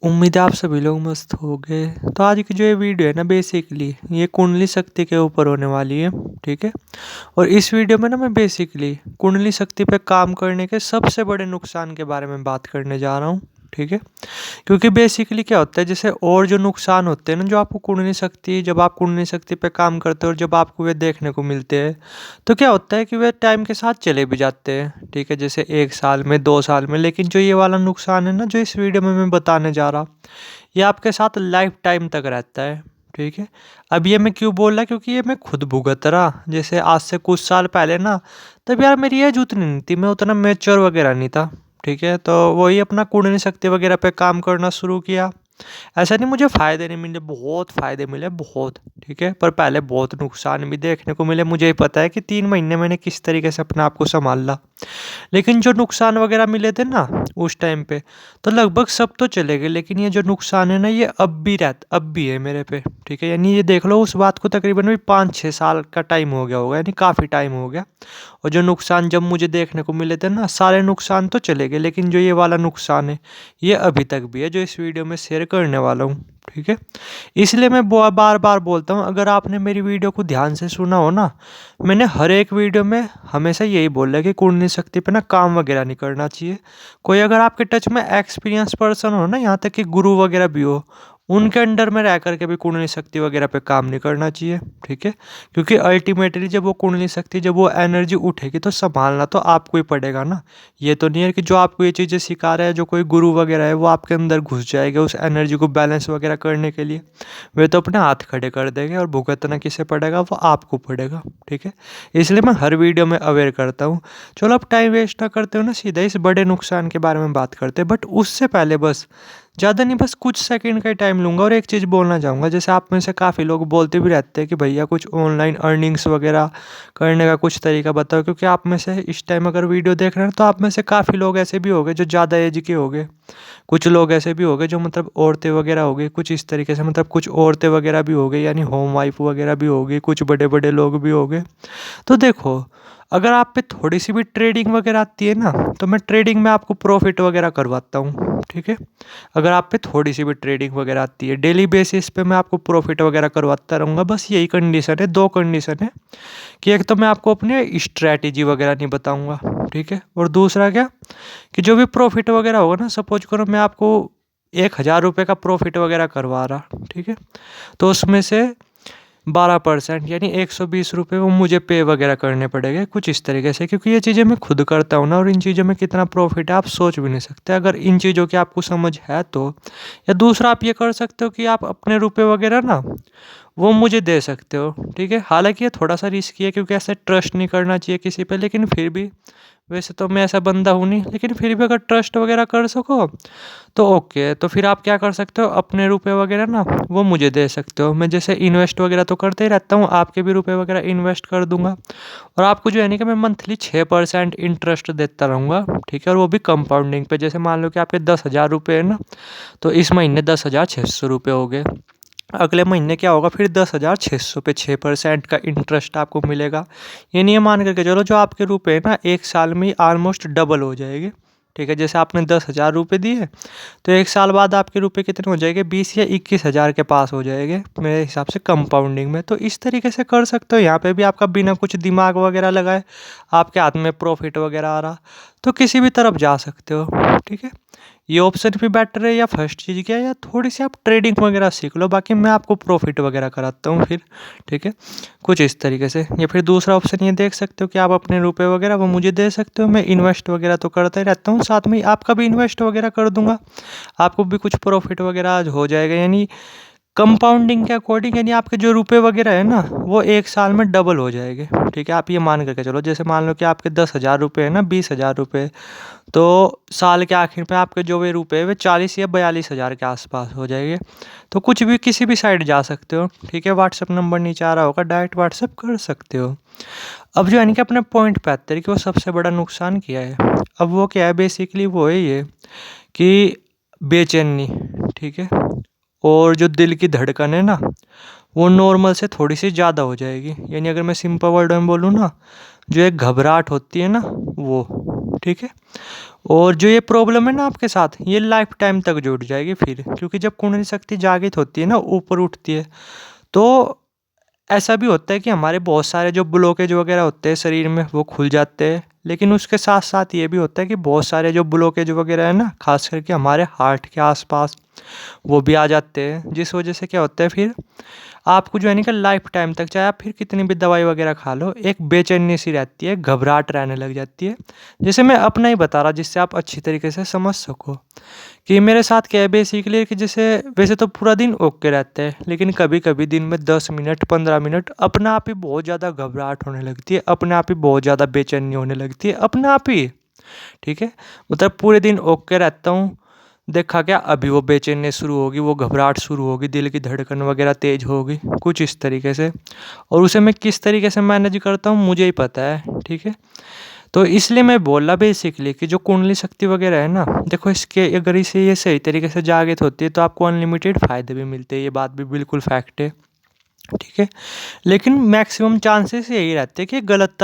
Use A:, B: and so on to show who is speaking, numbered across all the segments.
A: उम्मीद है आप सभी लोग मस्त होंगे। तो आज की जो ये वीडियो है ना, बेसिकली ये कुंडली शक्ति के ऊपर होने वाली है। ठीक है। और इस वीडियो में ना मैं बेसिकली कुंडली शक्ति पे काम करने के सबसे बड़े नुकसान के बारे में बात करने जा रहा हूँ। ठीक है। क्योंकि बेसिकली क्या होता है, जैसे और जो नुकसान होते हैं ना, जो आपको कुंडली शक्ति, जब आप कुंडली शक्ति पे काम करते हो और जब आपको वे देखने को मिलते हैं, तो क्या होता है कि वे टाइम के साथ चले भी जाते हैं। ठीक है, जैसे 1 साल में, 2 साल में। लेकिन जो ये वाला नुकसान है ना, जो इस वीडियो में मैं बताने जा रहा, ये आपके साथ लाइफ टाइम तक रहता है। ठीक है। अब ये मैं क्यों बोल रहा, क्योंकि ये मैं खुद भुगत रहा। जैसे आज से कुछ साल पहले ना, तब यार मेरी एज उतनी नहीं थी, मैं उतना मैच्योर वगैरह नहीं था। ठीक है। तो वही अपना कुंडली शक्ति वगैरह पे काम करना शुरू किया। ऐसा नहीं मुझे फ़ायदे नहीं मिले, बहुत फ़ायदे मिले, बहुत। ठीक है। पर पहले बहुत नुकसान भी देखने को मिले। मुझे ही पता है कि 3 महीने मैंने किस तरीके से अपने आप को संभाला। लेकिन जो नुकसान वगैरह मिले थे ना उस टाइम पे, तो लगभग सब तो चले गए। लेकिन ये जो नुकसान है ना, ये अब भी है मेरे पे। ठीक है। यानी ये देख लो, उस बात को तकरीबन भी 5-6 साल का टाइम हो गया होगा, यानी काफ़ी टाइम हो गया। और जो नुकसान जब मुझे देखने को मिले थे ना, सारे नुकसान तो चले गए, लेकिन जो ये वाला नुकसान है, ये अभी तक भी है, जो इस वीडियो में शेयर करने वाला हूँ। ठीक है। इसलिए मैं बार बार बोलता हूँ, अगर आपने मेरी वीडियो को ध्यान से सुना हो ना, मैंने हर एक वीडियो में हमेशा यही बोला है कि कुंडली शक्ति पे ना काम वगैरह नहीं करना चाहिए। कोई अगर आपके टच में एक्सपीरियंस पर्सन हो ना, यहाँ तक कि गुरु वगैरह भी हो, उनके अंडर में रह करके भी कुंडली शक्ति वगैरह पे काम नहीं करना चाहिए। ठीक है। क्योंकि अल्टीमेटली जब वो कुंडली शक्ति, जब वो एनर्जी उठेगी, तो संभालना तो आपको ही पड़ेगा ना। ये तो नहीं है कि जो आपको ये चीज़ें सिखा रहा है, जो कोई गुरु वगैरह है, वो आपके अंदर घुस जाएगा उस एनर्जी को बैलेंस वगैरह करने के लिए। वे तो अपने हाथ खड़े कर देंगे, और भुगतना किसे पड़ेगा, वो आपको पड़ेगा। ठीक है। इसलिए मैं हर वीडियो में अवेयर करता हूँ। चलो अब टाइम वेस्ट ना करते हो ना, सीधा इस बड़े नुकसान के बारे में बात करते हैं। बट उससे पहले बस ज़्यादा नहीं, बस कुछ सेकंड का ही टाइम लूँगा और एक चीज़ बोलना चाहूँगा। जैसे आप में से काफ़ी लोग बोलते भी रहते हैं कि भैया कुछ ऑनलाइन अर्निंग्स वगैरह करने का कुछ तरीका बताओ। क्योंकि आप में से इस टाइम अगर वीडियो देख रहे हैं, तो आप में से काफ़ी लोग ऐसे भी होंगे जो ज़्यादा एज के होंगे। कुछ लोग ऐसे भी होंगे जो मतलब औरतें वगैरह हो गई, कुछ इस तरीके से, मतलब कुछ औरतें वगैरह भी हो गई, यानी होम वाइफ वगैरह भी हो गई, कुछ बड़े बड़े लोग भी हो गए। तो देखो, अगर आप पे थोड़ी सी भी ट्रेडिंग वगैरह आती है ना, तो मैं ट्रेडिंग में आपको प्रॉफिट वगैरह करवाता हूँ। ठीक है। अगर आप पे थोड़ी सी भी ट्रेडिंग वगैरह आती है, डेली बेसिस पे मैं आपको प्रॉफिट वगैरह करवाता रहूँगा। बस यही कंडीशन है, 2 कंडीशन है, कि एक तो मैं आपको अपने स्ट्रैटेजी वगैरह नहीं बताऊँगा। ठीक है। और दूसरा क्या, कि जो भी प्रॉफिट वगैरह होगा ना, सपोज करो मैं आपको 1,000 रुपये का प्रॉफिट वगैरह करवा रहा। ठीक है। तो उसमें से 12% यानी 120 रुपये वो मुझे पे वगैरह करने पड़ेंगे, कुछ इस तरीके से। क्योंकि ये चीज़ें मैं खुद करता हूँ ना, और इन चीज़ों में कितना प्रॉफिट है आप सोच भी नहीं सकते, अगर इन चीज़ों की आपको समझ है तो। या दूसरा आप ये कर सकते हो कि आप अपने रुपए वगैरह ना, वो मुझे दे सकते हो। ठीक है। हालांकि ये थोड़ा सा रिस्की है, क्योंकि ऐसे ट्रस्ट नहीं करना चाहिए किसी पे, लेकिन फिर भी, वैसे तो मैं ऐसा बंदा हूँ नहीं, लेकिन फिर भी अगर ट्रस्ट वगैरह कर सको तो ओके। तो फिर आप क्या कर सकते हो, अपने रुपए वगैरह ना वो मुझे दे सकते हो। मैं जैसे इन्वेस्ट वगैरह तो करते ही रहता हूँ, आपके भी रुपए वगैरह इन्वेस्ट कर दूंगा। और आपको जो है नहीं कि मैं मंथली 6% इंटरेस्ट देता रहूँगा। ठीक है। और वो भी कंपाउंडिंग पे। जैसे मान लो कि आपके 10,000 रुपये है ना, तो इस महीने 10,600 रुपये हो गए। अगले महीने क्या होगा, फिर 10,600 पे 6% का इंटरेस्ट आपको मिलेगा। यानी ये मान करके चलो, जो आपके रुपए है ना, 1 साल में ऑलमोस्ट डबल हो जाएगी। ठीक है। जैसे आपने 10,000 रुपये दिए, तो 1 साल बाद आपके रुपए कितने हो जाएंगे, 20 या 21 हज़ार के पास हो जाएंगे मेरे हिसाब से, कंपाउंडिंग में। तो इस तरीके से कर सकते हो। यहाँ पे भी आपका बिना कुछ दिमाग वगैरह लगाए आपके हाथ में प्रॉफिट वगैरह आ रहा, तो किसी भी तरफ जा सकते हो। ठीक है। ये ऑप्शन भी बेटर है। या फर्स्ट चीज़ क्या है, या थोड़ी सी आप ट्रेडिंग वगैरह सीख लो, बाकी मैं आपको प्रॉफिट वगैरह कराता हूँ फिर। ठीक है। कुछ इस तरीके से। या फिर दूसरा ऑप्शन ये देख सकते हो कि आप अपने रुपए वगैरह वो मुझे दे सकते हो। मैं इन्वेस्ट वगैरह तो करता ही रहता हूँ, साथ में ही आपका भी इन्वेस्ट वगैरह कर दूंगा, आपको भी कुछ प्रॉफिट वगैरह आज हो जाएगा। यानी कंपाउंडिंग के अकॉर्डिंग, यानी आपके जो रुपए वगैरह है ना, वो 1 साल में डबल हो जाएंगे। ठीक है। आप ये मान करके चलो, जैसे मान लो कि आपके 10,000 रुपये है ना, 20,000 रुपये, तो साल के आखिर में आपके जो भी रुपए है वे 40 या 42 हज़ार के आसपास हो जाएंगे। तो कुछ भी किसी भी साइड जा सकते हो। ठीक है। व्हाट्सअप नंबर नीचे आ रहा होगा, डायरेक्ट व्हाट्सअप कर सकते हो। अब जो है ना कि अपने पॉइंट पे आते हैं कि वो सबसे बड़ा नुकसान किया है। अब वो क्या है, बेसिकली वो है ये कि बेचैनी। ठीक है। और जो दिल की धड़कन है ना, वो नॉर्मल से थोड़ी सी ज़्यादा हो जाएगी। यानी अगर मैं सिंपल वर्ड में बोलूँ ना, जो एक घबराहट होती है ना, वो। ठीक है। और जो ये प्रॉब्लम है ना आपके साथ, ये लाइफ टाइम तक जुड़ जाएगी फिर, क्योंकि जब कुंडली शक्ति जागृत होती है ना, ऊपर उठती है, तो ऐसा भी होता है कि हमारे बहुत सारे जो ब्लॉकेज वगैरह होते हैं शरीर में वो खुल जाते हैं। लेकिन उसके साथ साथ ये भी होता है कि बहुत सारे जो ब्लॉकेज वगैरह है ना, खास करके हमारे हार्ट के आसपास, वो भी आ जाते हैं, जिस वजह से क्या होता है फिर आपको जो है ना कि लाइफ टाइम तक, चाहे आप फिर कितनी भी दवाई वगैरह खा लो, एक बेचैनी सी रहती है, घबराहट रहने लग जाती है। जैसे मैं अपना ही बता रहा, जिससे आप अच्छी तरीके से समझ सको कि मेरे साथ क्या है बेसिकली, कि जैसे वैसे तो पूरा दिन ओके रहता है, लेकिन कभी कभी दिन में 10 मिनट 15 मिनट अपने आप ही बहुत ज़्यादा घबराहट होने लगती है, अपने आप ही बहुत ज़्यादा बेचैनी होने लगती है अपने आप ही। ठीक है, मतलब पूरे दिन ओके रहता हूँ, देखा क्या अभी वो बेचैनी शुरू होगी, वो घबराहट शुरू होगी, दिल की धड़कन वगैरह तेज होगी, कुछ इस तरीके से। और उसे मैं किस तरीके से मैनेज करता हूँ मुझे ही पता है। ठीक है, तो इसलिए मैं बोला बेसिकली कि जो कुंडली शक्ति वगैरह है ना, देखो इसके अगर इसे ये सही तरीके से जागृत होती है तो आपको अनलिमिटेड फायदे भी मिलते हैं, ये बात भी बिल्कुल फैक्ट है। ठीक है, लेकिन मैक्सिमम चांसेस यही रहते हैं कि गलत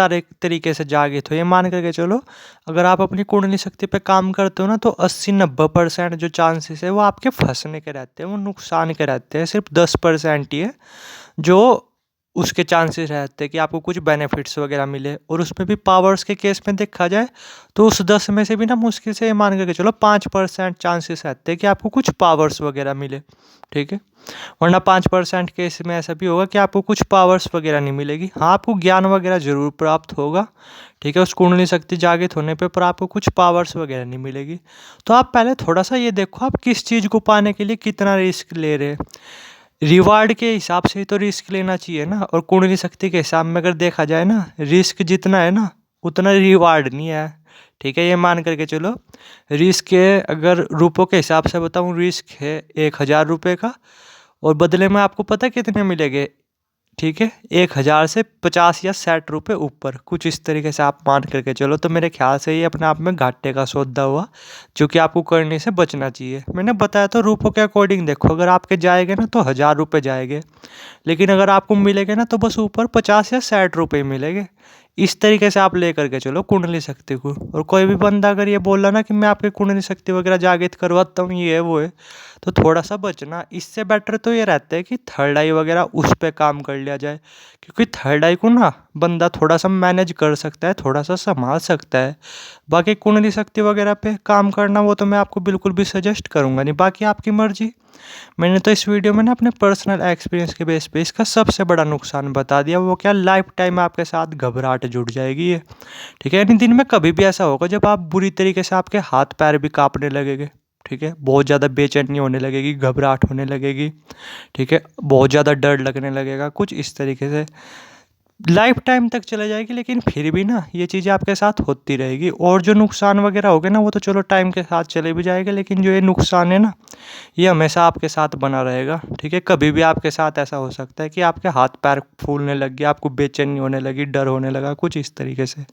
A: तरीके से जागृत हो। ये मान करके चलो, अगर आप अपनी कुंडली शक्ति पे काम करते हो ना, तो 80-90% जो चांसेस है वो आपके फंसने के रहते हैं, वो नुकसान के रहते हैं। सिर्फ 10% ही है जो उसके चांसेस रहते हैं कि आपको कुछ बेनिफिट्स वगैरह मिले। और उसमें भी पावर्स के केस में देखा जाए तो उस 10 में से भी ना मुश्किल से मान करके चलो 5% चांसेस रहते हैं कि आपको कुछ पावर्स वगैरह मिले। ठीक है, वरना 5% केस में ऐसा भी होगा कि आपको कुछ पावर्स वगैरह नहीं मिलेगी। हाँ, आपको ज्ञान वगैरह जरूर प्राप्त होगा, ठीक है, उस कुंडली शक्ति जागृत होने पे, पर आपको कुछ पावर्स वगैरह नहीं मिलेगी। तो आप पहले थोड़ा सा ये देखो आप किस चीज़ को पाने के लिए कितना रिस्क ले रहे हैं। रिवार्ड के हिसाब से ही तो रिस्क लेना चाहिए ना, और कुंडली शक्ति के हिसाब में अगर देखा जाए ना, रिस्क जितना है ना उतना रिवार्ड नहीं है। ठीक है, ये मान करके चलो, रिस्क है, अगर रुपयों के हिसाब से बताऊँ, रिस्क है 1000 रुपये का, और बदले में आपको पता कितने मिलेंगे। ठीक है, 1000 से 50 या 60 रुपये ऊपर, कुछ इस तरीके से आप मान करके चलो। तो मेरे ख्याल से ये अपने आप में घाटे का सौदा हुआ, जो कि आपको करने से बचना चाहिए। मैंने बताया तो रुपयों के अकॉर्डिंग देखो, अगर आपके जाएंगे ना तो 1000 रुपये जाएंगे, लेकिन अगर आपको मिलेंगे ना तो बस ऊपर 50 या 60 रुपये मिलेंगे। इस तरीके से आप ले करके चलो कुंडली शक्ति को। और कोई भी बंदा अगर ये बोल रहा ना कि मैं आपकी कुंडली शक्ति वगैरह जागृत करवाता हूँ, ये है वो है, तो थोड़ा सा बचना। इससे बेटर तो ये रहता है कि थर्ड आई वगैरह उस पर काम कर लिया जाए, क्योंकि थर्ड आई को ना बंदा थोड़ा सा मैनेज कर सकता है, थोड़ा सा संभाल सकता है। बाकी कुंडली शक्ति वगैरह पे काम करना वो तो मैं आपको बिल्कुल भी सजेस्ट करूँगा नहीं, बाकी आपकी मर्जी। मैंने तो इस वीडियो में ना अपने पर्सनल एक्सपीरियंस के बेस पे इसका सबसे बड़ा नुकसान बता दिया, वो क्या, लाइफ टाइम आपके साथ घबराहट जुड़ जाएगी ये। ठीक है, यानी दिन में कभी भी ऐसा होगा जब आप बुरी तरीके से आपके हाथ पैर भी कांपने लगेंगे। ठीक है, बहुत ज़्यादा बेचैनी होने लगेगी, घबराहट होने लगेगी। ठीक है, बहुत ज़्यादा डर लगने लगेगा, कुछ इस तरीके से लाइफ टाइम तक चला जाएगी। लेकिन फिर भी ना ये चीज़ें आपके साथ होती रहेगी। और जो नुकसान वगैरह हो गए ना, वो तो चलो टाइम के साथ चले भी जाएगा, लेकिन जो ये नुकसान है ना, ये हमेशा आपके साथ बना रहेगा। ठीक है, कभी भी आपके साथ ऐसा हो सकता है कि आपके हाथ पैर फूलने लग गए, आपको बेचैनी होने लगी, डर होने लगा, कुछ इस तरीके से।